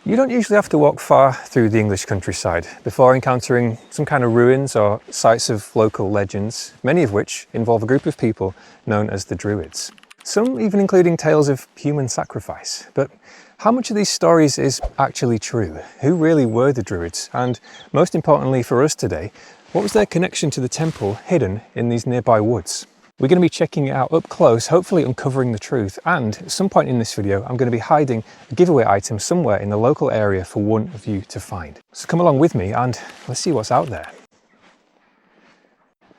You don't usually have to walk far through the English countryside before encountering some kind of ruins or sites of local legends, many of which involve a group of people known as the Druids. Some even including tales of human sacrifice. But how much of these stories is actually true? Who really were the Druids? And most importantly for us today, what was their connection to the temple hidden in these nearby woods? We're going to be checking it out up close, hopefully uncovering the truth, and at some point in this video I'm going to be hiding a giveaway item somewhere in the local area for one of you to find. So come along with me and let's see what's out there.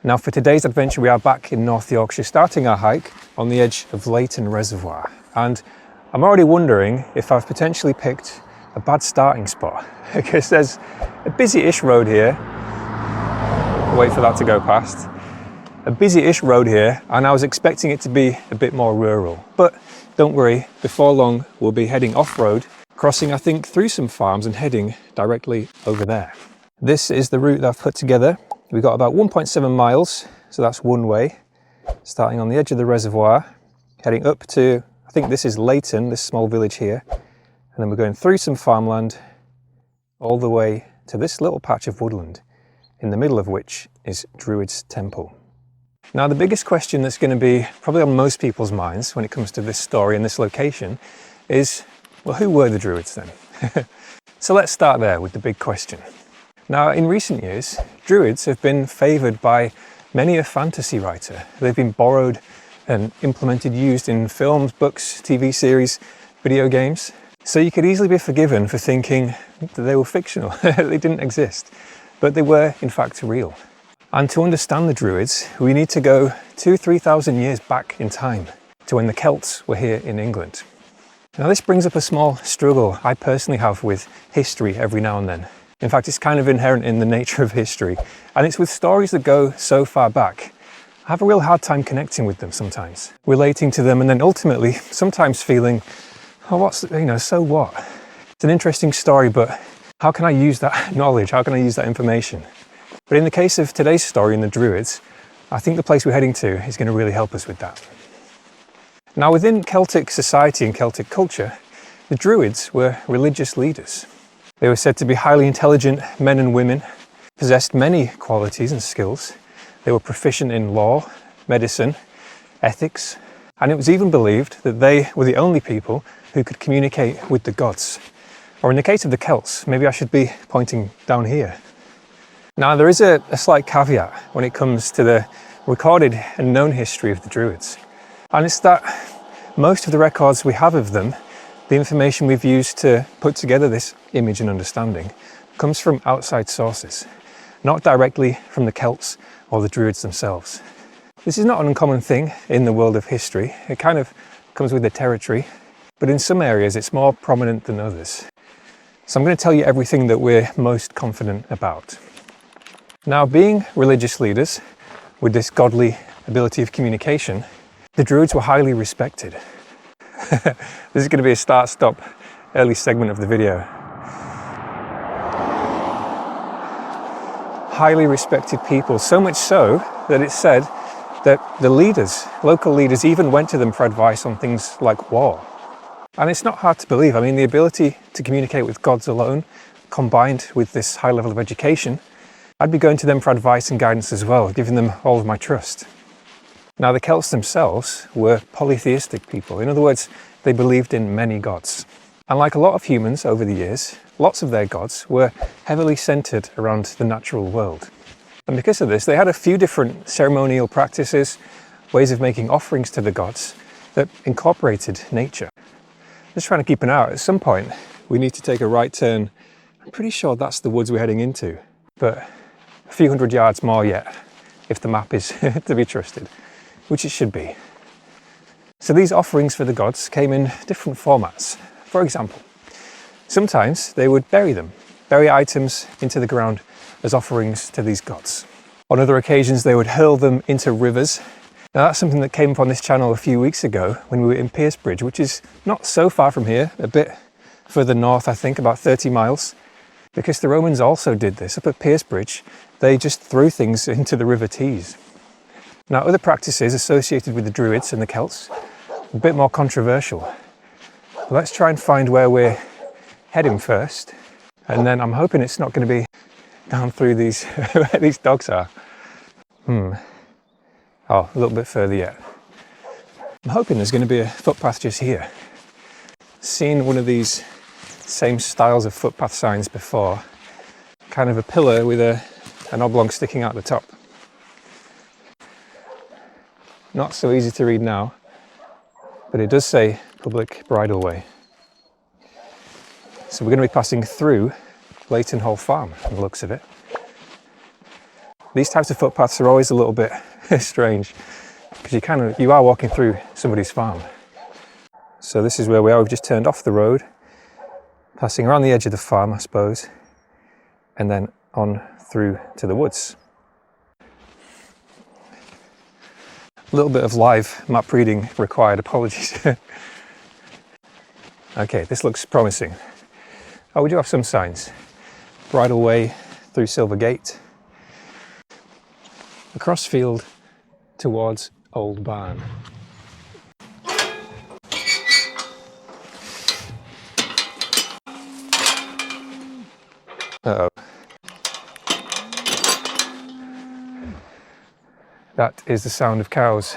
Now for today's adventure we are back in North Yorkshire, starting our hike on the edge of Leighton Reservoir, and I'm already wondering if I've potentially picked a bad starting spot because there's a busy-ish road here. Wait for that to go past. A busy-ish road here, and I was expecting it to be a bit more rural, but don't worry, before long we'll be heading off-road, crossing I think through some farms and heading directly over there. This is the route that I've put together. We've got about 1.7 miles, so that's one way, starting on the edge of the reservoir, heading up to, I think this is Leighton, this small village here, and then we're going through some farmland all the way to this little patch of woodland, in the middle of which is Druid's temple. Now the biggest question that's going to be probably on most people's minds when it comes to this story and this location is, well, who were the Druids then? So let's start there with the big question. Now in recent years, Druids have been favoured by many a fantasy writer. They've been borrowed and implemented, used in films, books, TV series, video games. So you could easily be forgiven for thinking that they were fictional, they didn't exist, but they were in fact real. And to understand the Druids, we need to go 2,000–3,000 years back in time to when the Celts were here in England. Now this brings up a small struggle I personally have with history every now and then. In fact, it's kind of inherent in the nature of history, and it's with stories that go so far back. I have a real hard time connecting with them sometimes, relating to them, and then ultimately sometimes feeling, oh, so what? It's an interesting story, but how can I use that knowledge? How can I use that information? But in the case of today's story in the Druids, I think the place we're heading to is going to really help us with that. Now within Celtic society and Celtic culture, the Druids were religious leaders. They were said to be highly intelligent men and women, possessed many qualities and skills. They were proficient in law, medicine, ethics, and it was even believed that they were the only people who could communicate with the gods. Or in the case of the Celts, maybe I should be pointing down here. Now there is a slight caveat when it comes to the recorded and known history of the Druids, and it's that most of the records we have of them, the information we've used to put together this image and understanding, comes from outside sources, not directly from the Celts or the Druids themselves. This is not an uncommon thing in the world of history. It kind of comes with the territory, but in some areas it's more prominent than others. So I'm going to tell you everything that we're most confident about. Now, being religious leaders with this godly ability of communication, the Druids were highly respected. This is going to be a start-stop early segment of the video. Highly respected people, so much so that it's said that the leaders, local leaders, even went to them for advice on things like war. And it's not hard to believe. I mean, the ability to communicate with gods alone, combined with this high level of education, I'd be going to them for advice and guidance as well, giving them all of my trust. Now the Celts themselves were polytheistic people. In other words, they believed in many gods. And like a lot of humans over the years, lots of their gods were heavily centered around the natural world. And because of this, they had a few different ceremonial practices, ways of making offerings to the gods that incorporated nature. Just trying to keep an eye out. At some point, we need to take a right turn. I'm pretty sure that's the woods we're heading into, but a few hundred yards more yet, if the map is to be trusted, which it should be. So these offerings for the gods came in different formats. For example, sometimes they would bury items into the ground as offerings to these gods. On other occasions, they would hurl them into rivers. Now that's something that came up on this channel a few weeks ago when we were in Piercebridge, which is not so far from here, a bit further north, I think, about 30 miles. Because the Romans also did this. Up at Piercebridge, they just threw things into the River Tees. Now, other practices associated with the Druids and the Celts, a bit more controversial. Let's try and find where we're head in first, and then I'm hoping it's not going to be down through these where these dogs are. Oh, a little bit further yet. I'm hoping there's going to be a footpath just here. Seen one of these same styles of footpath signs before. Kind of a pillar with an oblong sticking out the top. Not so easy to read now, but it does say public bridleway. So we're going to be passing through Leighton Farm from the looks of it. These types of footpaths are always a little bit strange because you are walking through somebody's farm. So this is where we are. We've just turned off the road, passing around the edge of the farm, I suppose, and then on through to the woods. A little bit of live map reading required, apologies. Okay, this looks promising. Oh, we do have some signs. Bridleway through Silver Gate, across field towards Old Barn. Uh-oh. That is the sound of cows.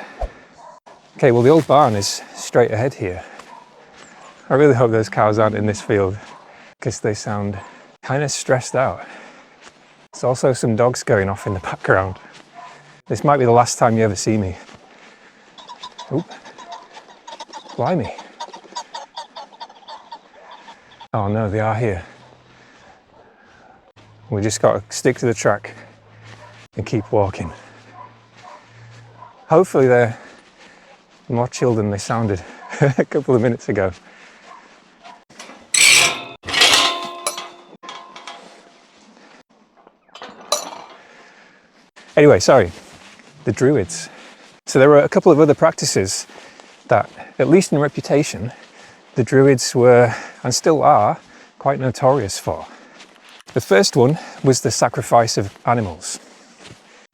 Okay, well the Old Barn is straight ahead here. I really hope those cows aren't in this field because they sound kind of stressed out. There's also some dogs going off in the background. This might be the last time you ever see me. Oop. Blimey. Oh no, they are here. We just got to stick to the track and keep walking. Hopefully they're more chill than they sounded a couple of minutes ago. Anyway, sorry, the Druids. So there were a couple of other practices that, at least in reputation, the Druids were, and still are, quite notorious for. The first one was the sacrifice of animals.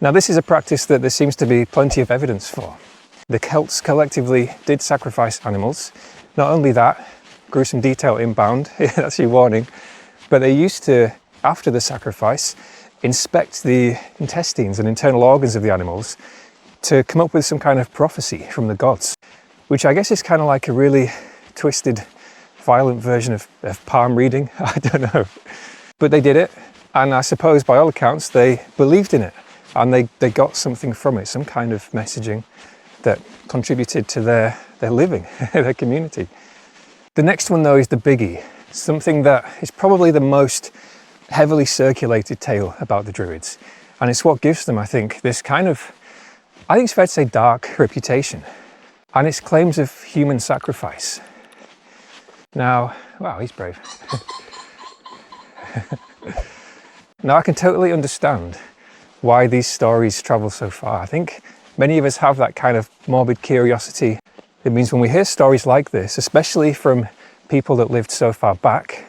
Now this is a practice that there seems to be plenty of evidence for. The Celts collectively did sacrifice animals. Not only that, gruesome detail inbound, that's your warning, but they used to, after the sacrifice, inspect the intestines and internal organs of the animals to come up with some kind of prophecy from the gods, which I guess is kind of like a really twisted, violent version of palm reading. I don't know. But they did it, and I suppose by all accounts they believed in it, and they got something from it, some kind of messaging that contributed to their living, their community. The next one though is the biggie, something that is probably the most heavily circulated tale about the Druids, and it's what gives them, I think, this kind of, I think it's fair to say, dark reputation, and it's claims of human sacrifice. Now, wow, he's brave. Now I can totally understand why these stories travel so far. I think many of us have that kind of morbid curiosity. It means when we hear stories like this, especially from people that lived so far back,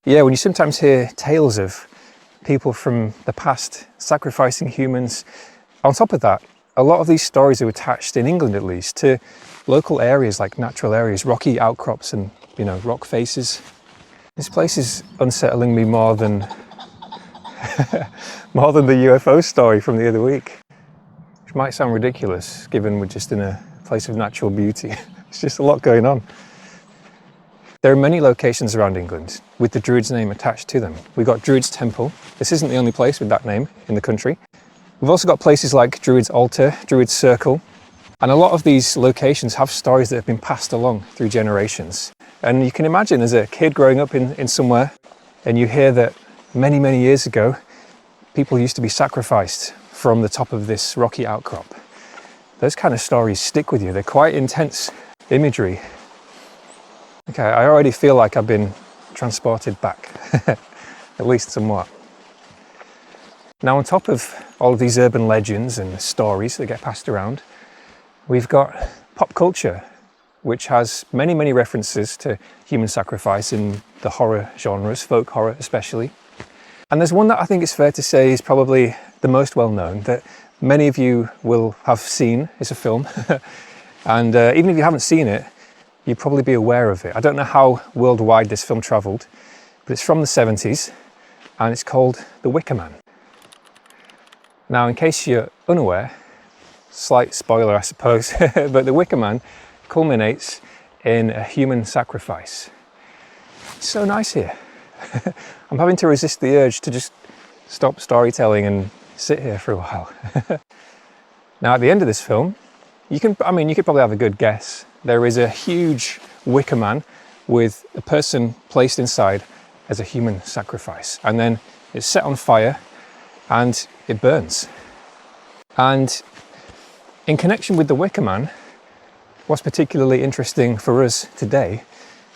yeah, when you sometimes hear tales of people from the past sacrificing humans, on top of that, a lot of these stories are attached, in England at least, to local areas like natural areas, rocky outcrops and, you know, rock faces. This place is unsettling me more than more than the UFO story from the other week, which might sound ridiculous given we're just in a place of natural beauty. It's just a lot going on. There are many locations around England with the Druid's name attached to them. We've got Druid's Temple. This isn't the only place with that name in the country. We've also got places like Druid's Altar, Druid's Circle, and a lot of these locations have stories that have been passed along through generations. And you can imagine as a kid growing up in somewhere, and you hear that many, many years ago, people used to be sacrificed from the top of this rocky outcrop. Those kind of stories stick with you. They're quite intense imagery. Okay, I already feel like I've been transported back, at least somewhat. Now, on top of all of these urban legends and stories that get passed around, we've got pop culture, which has many, many references to human sacrifice in the horror genres, folk horror especially. And there's one that I think it's fair to say is probably the most well known, that many of you will have seen. It's a film. And even if you haven't seen it, you'd probably be aware of it. I don't know how worldwide this film travelled, but it's from the 70s and it's called The Wicker Man. Now, in case you're unaware, slight spoiler I suppose, but The Wicker Man culminates in a human sacrifice. It's so nice here. I'm having to resist the urge to just stop storytelling and sit here for a while. Now, at the end of this film, you could probably have a good guess. There is a huge wicker man with a person placed inside as a human sacrifice. And then it's set on fire and it burns. And in connection with the Wicker Man, what's particularly interesting for us today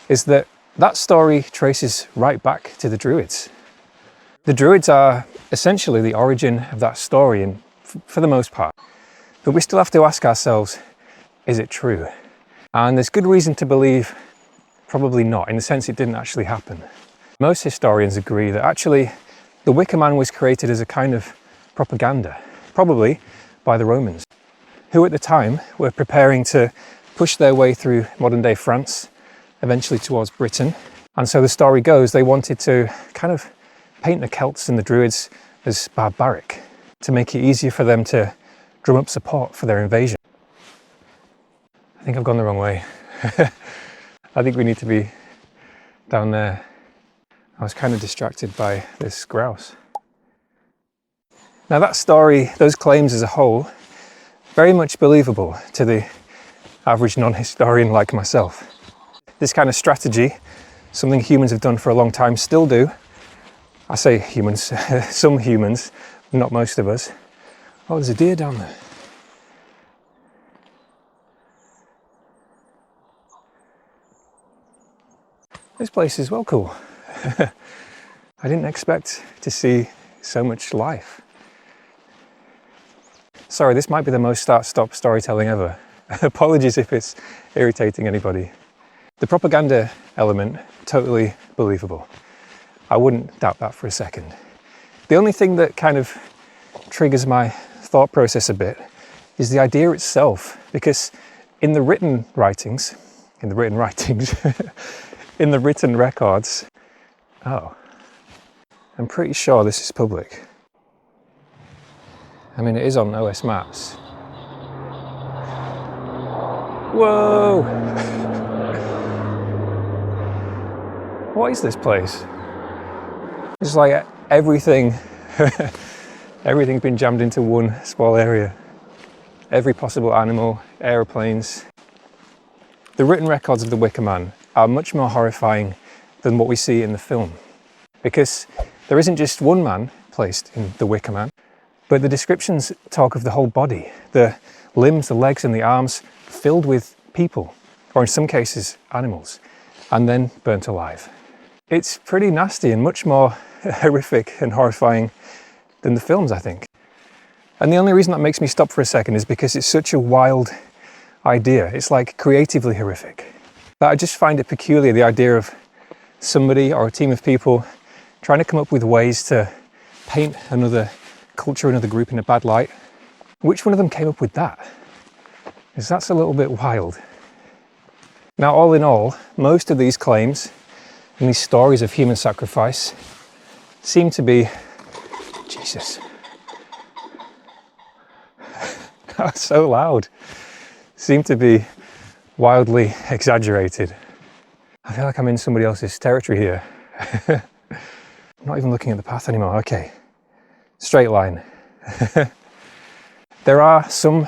is that that story traces right back to the Druids. The Druids are essentially the origin of that story, and for the most part. But we still have to ask ourselves, is it true? And there's good reason to believe probably not, in the sense it didn't actually happen. Most historians agree that actually the Wicker Man was created as a kind of propaganda, probably by the Romans, who at the time were preparing to push their way through modern-day France, eventually towards Britain. And so the story goes, they wanted to kind of paint the Celts and the Druids as barbaric, to make it easier for them to drum up support for their invasion. I think I've gone the wrong way. I think we need to be down there. I was kind of distracted by this grouse. Now that story, those claims as a whole, very much believable to the average non-historian like myself. This kind of strategy, something humans have done for a long time, still do. I say humans, some humans, not most of us. Oh, there's a deer down there. This place is well cool. I didn't expect to see so much life. Sorry, this might be the most start-stop storytelling ever. Apologies if it's irritating anybody. The propaganda element, totally believable. I wouldn't doubt that for a second. The only thing that kind of triggers my thought process a bit is the idea itself, because in the written writings, in the written records, oh, I'm pretty sure this is public. I mean, it is on OS Maps. Whoa! What is this place? It's like everything's been jammed into one small area. Every possible animal, aeroplanes. The written records of the Wicker Man are much more horrifying than what we see in the film, because there isn't just one man placed in the Wicker Man, but the descriptions talk of the whole body, the limbs, the legs and the arms filled with people, or in some cases animals, and then burnt alive. It's pretty nasty and much more horrific and horrifying than the films, I think. And the only reason that makes me stop for a second is because it's such a wild idea. It's like creatively horrific. But I just find it peculiar, the idea of somebody or a team of people trying to come up with ways to paint another culture, another group in a bad light. Which one of them came up with that? Because that's a little bit wild. Now, all in all, most of these claims and these stories of human sacrifice seem to be, Jesus, that was so loud, seem to be wildly exaggerated. I feel like I'm in somebody else's territory here. I'm not even looking at the path anymore. Okay, straight line. There are some,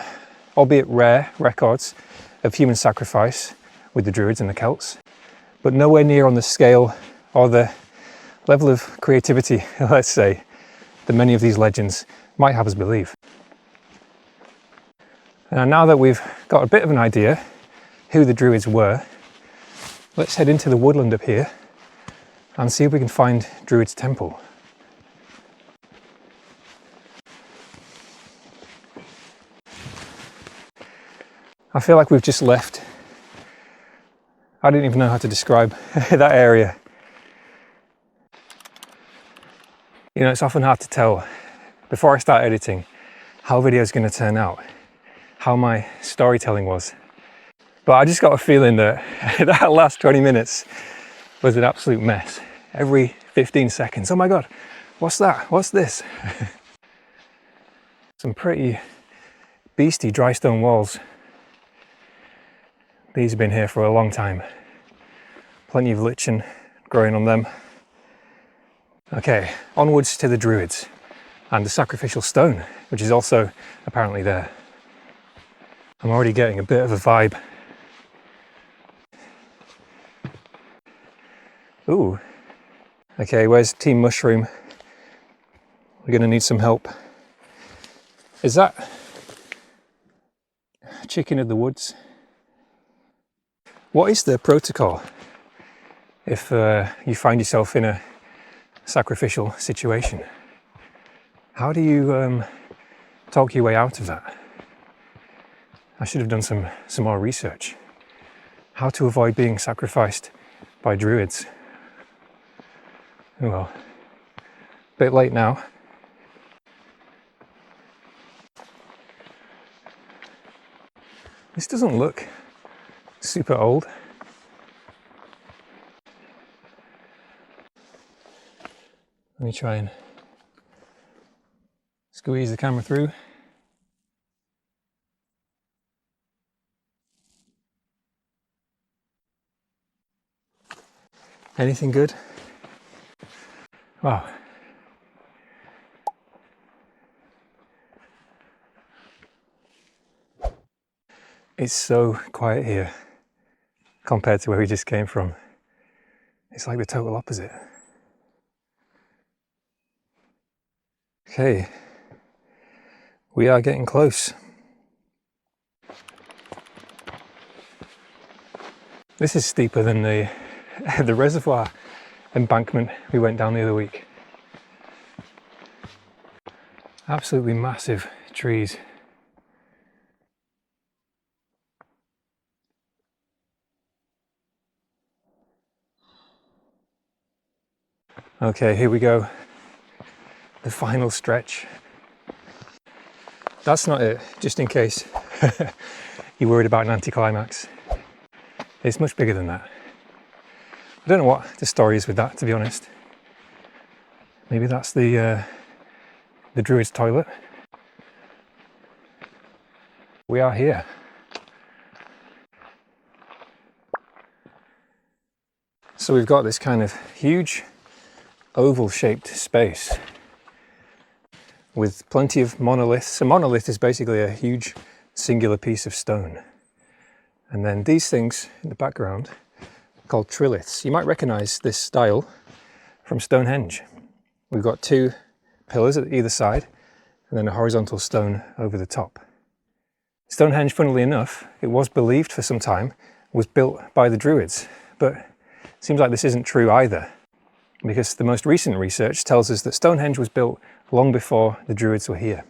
albeit rare, records of human sacrifice with the Druids and the Celts, but nowhere near on the scale or the level of creativity, let's say, that many of these legends might have us believe. And now that we've got a bit of an idea who the Druids were, let's head into the woodland up here and see if we can find Druid's temple. I feel like we've just left. I didn't even know how to describe that area. You know, it's often hard to tell before I start editing how video is going to turn out, how my storytelling was. But I just got a feeling that that last 20 minutes was an absolute mess. Every 15 seconds, oh my God, what's that? What's this? Some pretty beastie dry stone walls. These have been here for a long time. Plenty of lichen growing on them. Okay, onwards to the Druids and the Sacrificial stone, which is also apparently there. I'm already getting a bit of a vibe. Ooh. Okay, where's Team Mushroom? We're gonna need some help. Is that chicken of the woods? What is the protocol if you find yourself in a sacrificial situation? How do you talk your way out of that? I should have done some more research. How to avoid being sacrificed by Druids. Oh well, bit late now. This doesn't look super old. Let me try and squeeze the camera through. Anything good? Wow. It's so quiet here compared to where we just came from. It's like the total opposite. Okay, we are getting close. This is steeper than the reservoir embankment we went down the other week. Absolutely massive trees. Okay, here we go. The final stretch. That's not it, just in case you're worried about an anticlimax. It's much bigger than that. I don't know what the story is with that, to be honest. Maybe that's the Druid's toilet. We are here. So we've got this kind of huge oval-shaped space with plenty of monoliths. A monolith is basically a huge singular piece of stone. And then these things in the background called triliths. You might recognize this style from Stonehenge. We've got two pillars at either side and then a horizontal stone over the top. Stonehenge, funnily enough, it was believed for some time, was built by the Druids, but it seems like this isn't true either, because the most recent research tells us that Stonehenge was built long before the Druids were here.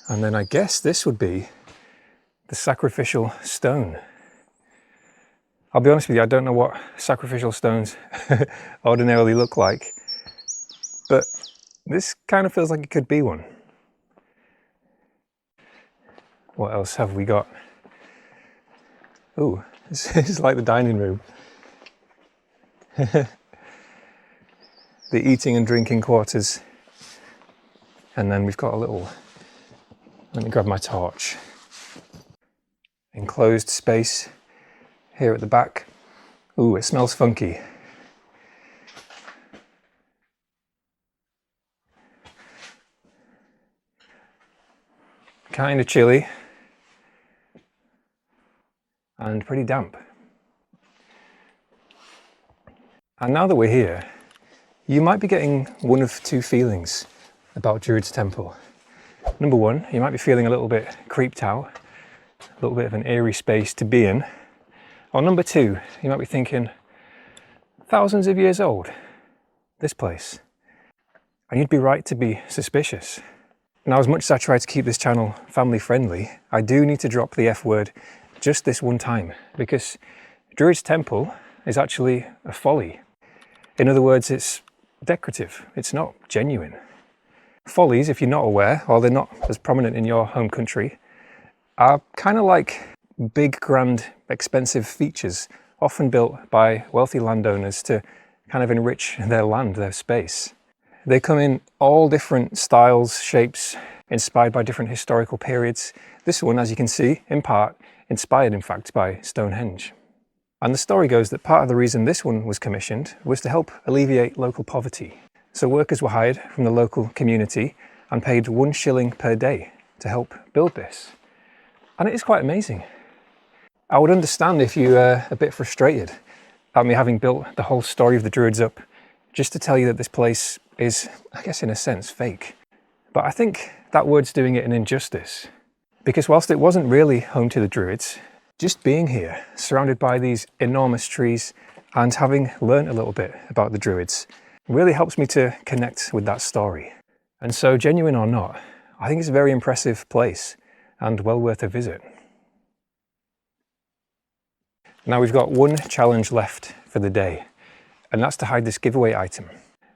And then I guess this would be the Sacrificial stone. I'll be honest with you, I don't know what sacrificial stones ordinarily look like, but this kind of feels like it could be one. What else have we got? Ooh, this is like the dining room. The eating and drinking quarters. And then we've got a little, let me grab my torch. Enclosed space here at the back. Ooh, it smells funky. Kind of chilly. And pretty damp. And now that we're here, you might be getting one of two feelings about Druid's Temple. Number one, you might be feeling a little bit creeped out, a little bit of an eerie space to be in. Or number two, you might be thinking, thousands of years old, this place. And you'd be right to be suspicious. Now, as much as I try to keep this channel family friendly, I do need to drop the F word just this one time, because Druid's Temple is actually a folly. In other words, it's decorative. It's not genuine. Follies, if you're not aware, or they're not as prominent in your home country, are kind of like big, grand, expensive features, often built by wealthy landowners to kind of enrich their land, their space. They come in all different styles, shapes, inspired by different historical periods. This one, as you can see, in part, inspired in fact by Stonehenge. And the story goes that part of the reason this one was commissioned was to help alleviate local poverty. So workers were hired from the local community and paid 1 shilling per day to help build this. And it is quite amazing. I would understand if you are a bit frustrated at me having built the whole story of the Druids up just to tell you that this place is, I guess in a sense, fake. But I think that word's doing it an injustice. Because whilst it wasn't really home to the Druids, just being here, surrounded by these enormous trees and having learnt a little bit about the Druids, really helps me to connect with that story. And so, genuine or not, I think it's a very impressive place and well worth a visit. Now we've got one challenge left for the day, and that's to hide this giveaway item.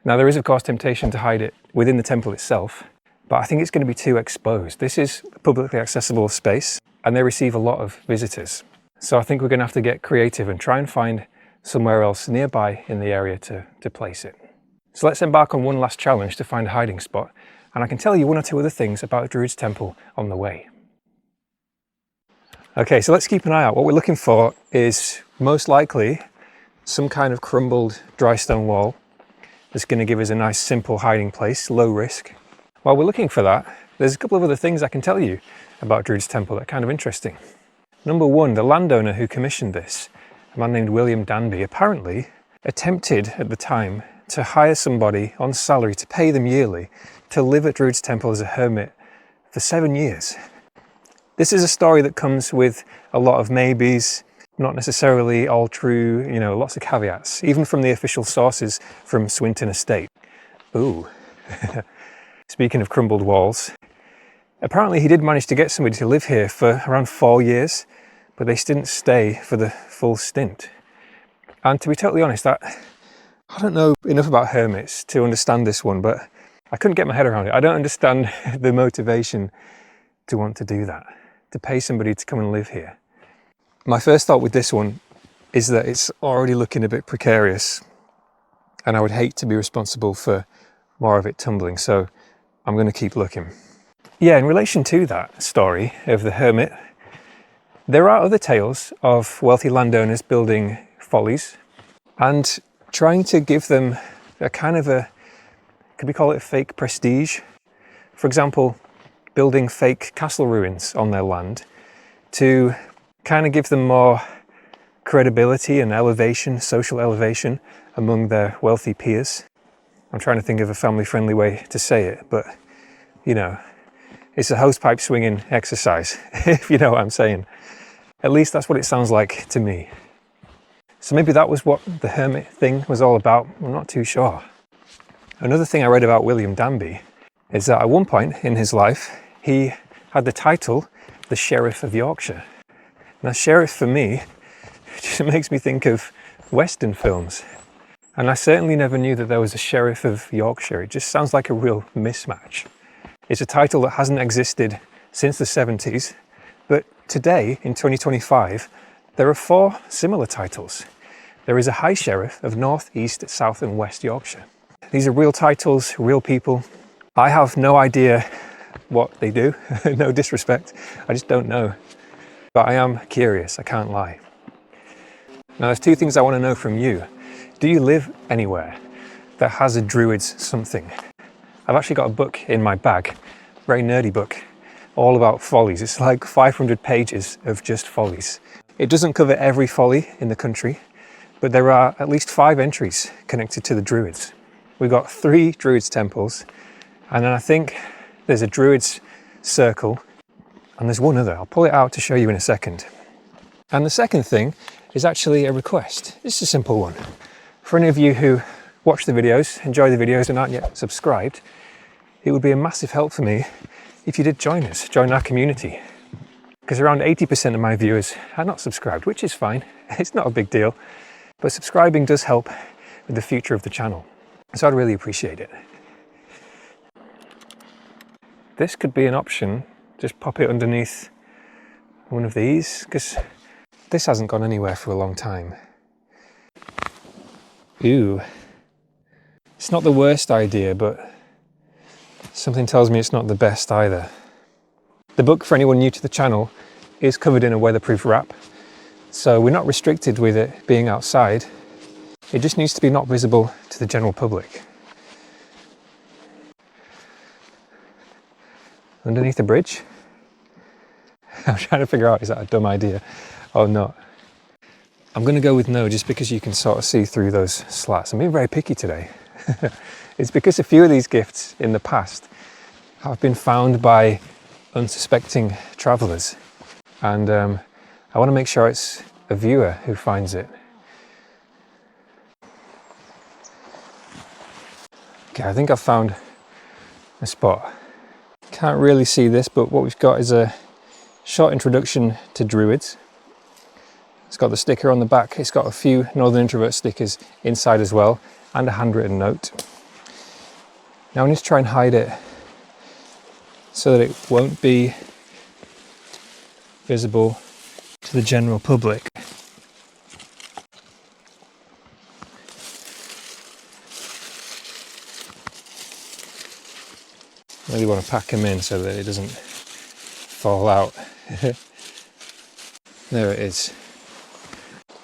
Now there is of course temptation to hide it within the temple itself, but I think it's going to be too exposed. This is a publicly accessible space and they receive a lot of visitors. So I think we're going to have to get creative and try and find somewhere else nearby in the area to place it. So let's embark on one last challenge to find a hiding spot, and I can tell you one or two other things about Druid's temple on the way. Okay, so let's keep an eye out. What we're looking for is most likely some kind of crumbled dry stone wall that's going to give us a nice simple hiding place, low risk. While we're looking for that, there's a couple of other things I can tell you about Druid's temple that are kind of interesting. Number one, the landowner who commissioned this, a man named William Danby, apparently attempted at the time to hire somebody on salary to pay them yearly to live at Druid's temple as a hermit for 7 years. This is a story that comes with a lot of maybes, not necessarily all true, you know, lots of caveats, even from the official sources from Swinton Estate. Ooh. Speaking of crumbled walls, apparently he did manage to get somebody to live here for around 4 years, but they didn't stay for the full stint. And to be totally honest, I don't know enough about hermits to understand this one, but I couldn't get my head around it. I don't understand the motivation to want to do that, to pay somebody to come and live here. My first thought with this one is that it's already looking a bit precarious and I would hate to be responsible for more of it tumbling, so I'm going to keep looking. Yeah, in relation to that story of the hermit, there are other tales of wealthy landowners building follies and trying to give them a kind of a, could we call it a fake prestige? For example, building fake castle ruins on their land to kind of give them more credibility and elevation, social elevation among their wealthy peers. I'm trying to think of a family-friendly way to say it, but you know, it's a hosepipe swinging exercise, if you know what I'm saying. At least that's what it sounds like to me. So maybe that was what the hermit thing was all about. I'm not too sure. Another thing I read about William Danby is that at one point in his life, he had the title, the Sheriff of Yorkshire. Now, sheriff for me just makes me think of Western films. And I certainly never knew that there was a Sheriff of Yorkshire. It just sounds like a real mismatch. It's a title that hasn't existed since the 70s, but today, in 2025, there are 4 similar titles. There is a High Sheriff of North, East, South and West Yorkshire. These are real titles, real people. I have no idea what they do, no disrespect, I just don't know. But I am curious, I can't lie. Now there's 2 things I want to know from you. Do you live anywhere that has a Druids something? I've actually got a book in my bag, very nerdy book, all about follies. It's like 500 pages of just follies. It doesn't cover every folly in the country, but there are at least 5 entries connected to the Druids. We've got 3 Druids temples, and then I think there's a Druids circle, and there's one other. I'll pull it out to show you in a second. And the second thing is actually a request. It's a simple one. For any of you who watch the videos, enjoy the videos and aren't yet subscribed, it would be a massive help for me if you did join us, join our community. Because around 80% of my viewers are not subscribed, which is fine. It's not a big deal, but subscribing does help with the future of the channel. So I'd really appreciate it. This could be an option, just pop it underneath one of these, because this hasn't gone anywhere for a long time. Ooh, it's not the worst idea, but something tells me it's not the best either. The book, for anyone new to the channel, is covered in a weatherproof wrap, so we're not restricted with it being outside. It just needs to be not visible to the general public. Underneath the bridge? I'm trying to figure out, is that a dumb idea or not? I'm going to go with no, just because you can sort of see through those slats. I'm being very picky today. It's because a few of these gifts in the past have been found by unsuspecting travellers, and I want to make sure it's a viewer who finds it. Okay, I think I've found a spot. Can't really see this, but what we've got is a short introduction to Druids. It's got the sticker on the back. It's got a few Northern Introvert stickers inside as well, and a handwritten note. Now I need to try and hide it so that it won't be visible to the general public. I really want to pack them in so that it doesn't fall out. There it is.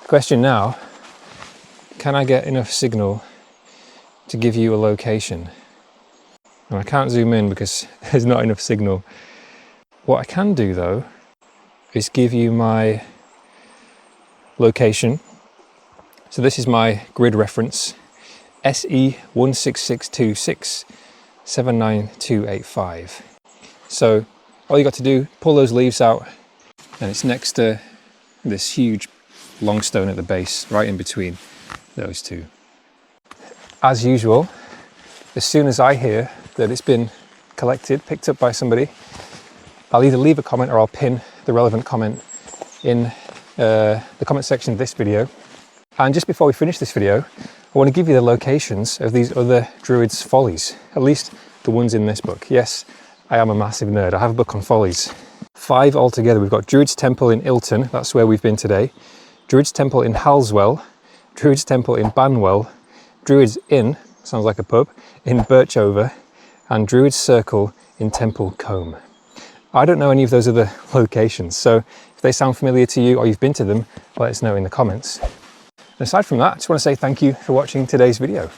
Question now, can I get enough signal to give you a location? And I can't zoom in because there's not enough signal. What I can do though is give you my location. So this is my grid reference, SE16626 79285. So all you got to do, pull those leaves out, and it's next to this huge long stone at the base, right in between those two. As usual, as soon as I hear that it's been collected, picked up by somebody, I'll either leave a comment or I'll pin the relevant comment in the comment section of this video. And just before we finish this video, I want to give you the locations of these other Druids follies, at least the ones in this book. Yes, I am a massive nerd. I have a book on follies. 5 altogether. We've got Druid's Temple in Ilton, that's where we've been today. Druid's Temple in Halswell, Druid's Temple in Banwell, Druid's Inn, sounds like a pub, in Birchover, and Druid's Circle in Temple Combe. I don't know any of those other locations, so if they sound familiar to you or you've been to them, let us know in the comments. And aside from that, I just want to say thank you for watching today's video.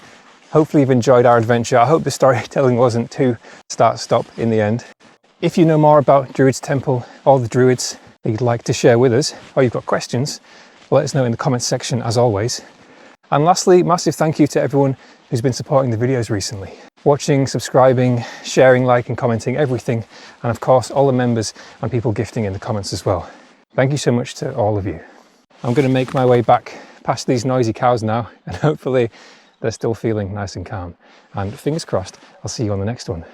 Hopefully you've enjoyed our adventure. I hope the storytelling wasn't too start-stop in the end. If you know more about Druid's Temple or the Druids that you'd like to share with us, or you've got questions, let us know in the comments section as always. And lastly, massive thank you to everyone who's been supporting the videos recently. Watching, subscribing, sharing, liking, commenting, everything. And of course, all the members and people gifting in the comments as well. Thank you so much to all of you. I'm going to make my way back past these noisy cows now, and hopefully they're still feeling nice and calm. And fingers crossed, I'll see you on the next one.